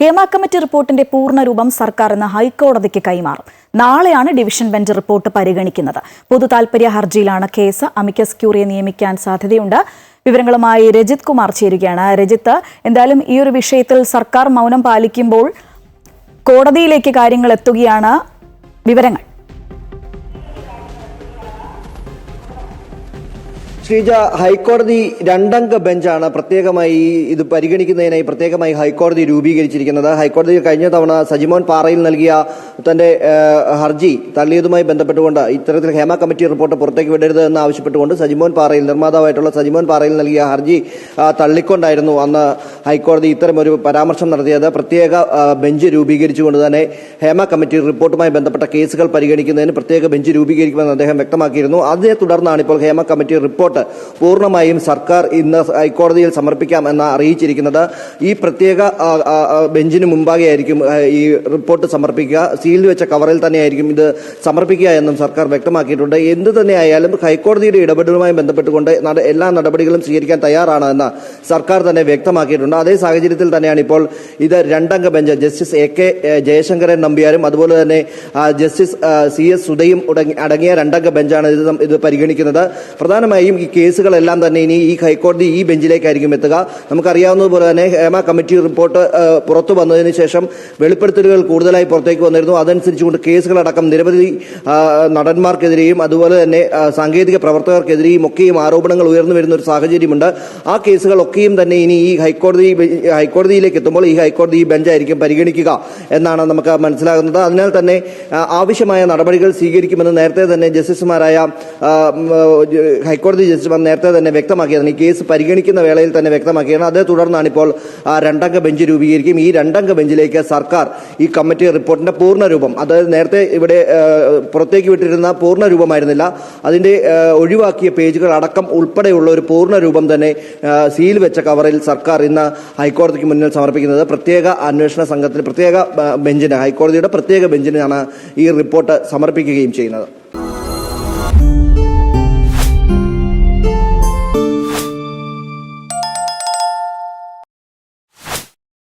Hema committee റിപ്പോർട്ടിന്റെ പൂർണ്ണരൂപം സർക്കാർ ഇന്ന് ഹൈക്കോടതിക്ക് കൈമാറും. നാളെയാണ് ഡിവിഷൻ ബെഞ്ച് റിപ്പോർട്ട് പരിഗണിക്കുന്നത്. പൊതു താൽപര്യ ഹർജിയിലാണ് കേസ്. അമിക്കസ് ക്യൂറിയെ നിയമിക്കാൻ സാധ്യതയുണ്ട്. വിവരങ്ങളുമായി രജിത് കുമാർ ചേരുകയാണ്. രജിത്ത്, എന്തായാലും ഈ ഒരു വിഷയത്തിൽ സർക്കാർ മൗനം പാലിക്കുമ്പോൾ കോടതിയിലേക്ക് കാര്യങ്ങൾ എത്തുകയാണ്. വിവരങ്ങൾ. ശ്രീജ, ഹൈക്കോടതി രണ്ടംഗ ബെഞ്ചാണ് പ്രത്യേകമായി ഇത് പരിഗണിക്കുന്നതിനായി പ്രത്യേകമായി ഹൈക്കോടതി രൂപീകരിച്ചിരിക്കുന്നത്. ഹൈക്കോടതി കഴിഞ്ഞ തവണ സജിമോൻ പാറയിൽ നൽകിയ തന്റെ ഹർജി തള്ളിയതുമായി ബന്ധപ്പെട്ടുകൊണ്ട് ഇത്തരത്തിൽ ഹേമ കമ്മിറ്റി റിപ്പോർട്ട് പുറത്തേക്ക് വിടരുത് എന്ന് ആവശ്യപ്പെട്ടുകൊണ്ട് സജിമോൻ പാറയിൽ, നിർമ്മാതാവായിട്ടുള്ള സജിമോൻ പാറയിൽ നൽകിയ ഹർജി തള്ളിക്കൊണ്ടായിരുന്നു അന്ന് ഹൈക്കോടതി ഇത്തരമൊരു പരാമർശം നടത്തിയത്. പ്രത്യേക ബെഞ്ച് രൂപീകരിച്ചുകൊണ്ട് തന്നെ ഹേമ കമ്മിറ്റി റിപ്പോർട്ടുമായി ബന്ധപ്പെട്ട കേസുകൾ പരിഗണിക്കുന്നതിന് പ്രത്യേക ബെഞ്ച് രൂപീകരിക്കുമെന്ന് അദ്ദേഹം വ്യക്തമാക്കിയിരുന്നു. അതിനെ തുടർന്നാണ് ഇപ്പോൾ ഹേമ കമ്മിറ്റി റിപ്പോർട്ട് പൂർണ്ണമായും സർക്കാർ ഇന്ന് ഹൈക്കോടതിയിൽ സമർപ്പിക്കാമെന്ന് അറിയിച്ചിരിക്കുന്നത്. ഈ പ്രത്യേക ബെഞ്ചിന് മുമ്പാകെയായിരിക്കും ഈ റിപ്പോർട്ട് സമർപ്പിക്കുക. സീൽ വെച്ച കവറിൽ തന്നെയായിരിക്കും ഇത് സമർപ്പിക്കുക എന്നും സർക്കാർ വ്യക്തമാക്കിയിട്ടുണ്ട്. എന്ത് തന്നെയായാലും ഹൈക്കോടതിയുടെ ഇടപെടലുമായി ബന്ധപ്പെട്ടുകൊണ്ട് എല്ലാ നടപടികളും സ്വീകരിക്കാൻ തയ്യാറാണ് എന്ന് സർക്കാർ തന്നെ വ്യക്തമാക്കിയിട്ടുണ്ട്. അതേ സാഹചര്യത്തിൽ തന്നെയാണ് ഇപ്പോൾ ഇത് രണ്ടംഗ ബെഞ്ച് ജസ്റ്റിസ് AK ജയശങ്കരൻ നമ്പ്യാരും അതുപോലെ തന്നെ ജസ്റ്റിസ് CS സുധയും അടങ്ങിയ രണ്ടംഗ ബെഞ്ചാണ് ഇത് പരിഗണിക്കുന്നത്. പ്രധാനമായും ഈ കേസുകളെല്ലാം തന്നെ ഇനി ഈ ഹൈക്കോടതി ഈ ബെഞ്ചിലേക്കായിരിക്കും എത്തുക. നമുക്കറിയാവുന്നതുപോലെ തന്നെ ഹേമ കമ്മിറ്റി റിപ്പോർട്ട് പുറത്തു വന്നതിന് ശേഷം വെളിപ്പെടുത്തലുകൾ കൂടുതലായി പുറത്തേക്ക് വന്നിരുന്നു. അതനുസരിച്ചുകൊണ്ട് കേസുകളടക്കം നിരവധി നടന്മാർക്കെതിരെയും അതുപോലെ തന്നെ സാങ്കേതിക പ്രവർത്തകർക്കെതിരെയും ഒക്കെയും ആരോപണങ്ങൾ ഉയർന്നു വരുന്ന ഒരു സാഹചര്യമുണ്ട്. ആ കേസുകളൊക്കെയും തന്നെ ഇനി ഈ ഹൈക്കോടതിയിലേക്ക് എത്തുമ്പോൾ ഈ ഹൈക്കോടതി ഈ ബെഞ്ചായിരിക്കും പരിഗണിക്കുക എന്നാണ് നമുക്ക് മനസ്സിലാകുന്നത്. അതിനാൽ തന്നെ ആവശ്യമായ നടപടികൾ സ്വീകരിക്കുമെന്ന് നേരത്തെ തന്നെ ജസ്റ്റിസുമാരായ ഹൈക്കോടതി ജസ്റ്റിസുമാർ നേരത്തെ തന്നെ വ്യക്തമാക്കിയതാണ്. ഈ കേസ് പരിഗണിക്കുന്ന വേളയിൽ തന്നെ വ്യക്തമാക്കിയാണ്. അതേ തുടർന്നാണ് ഇപ്പോൾ രണ്ടംഗ ബെഞ്ച് രൂപീകരിക്കും. ഈ രണ്ടംഗ ബെഞ്ചിലേക്ക് സർക്കാർ ഈ കമ്മിറ്റി റിപ്പോർട്ടിന്റെ പൂർണ്ണരൂപം, അതായത് നേരത്തെ ഇവിടെ പുറത്തേക്ക് വിട്ടിരുന്ന പൂർണ്ണരൂപമായിരുന്നില്ല, അതിന്റെ ഒഴിവാക്കിയ പേജുകൾ അടക്കം ഉൾപ്പെടെയുള്ള ഒരു പൂർണ്ണരൂപം തന്നെ സീൽ വെച്ച കവറിൽ സർക്കാർ ഇന്ന് ഹൈക്കോടതിക്ക് മുന്നിൽ സമർപ്പിക്കുന്നത്. പ്രത്യേക അന്വേഷണ സംഘത്തിന്, പ്രത്യേക ബെഞ്ചിന്, ഹൈക്കോടതിയുടെ പ്രത്യേക ബെഞ്ചിനാണ് ഈ റിപ്പോർട്ട് സമർപ്പിക്കുകയും ചെയ്യുന്നത്.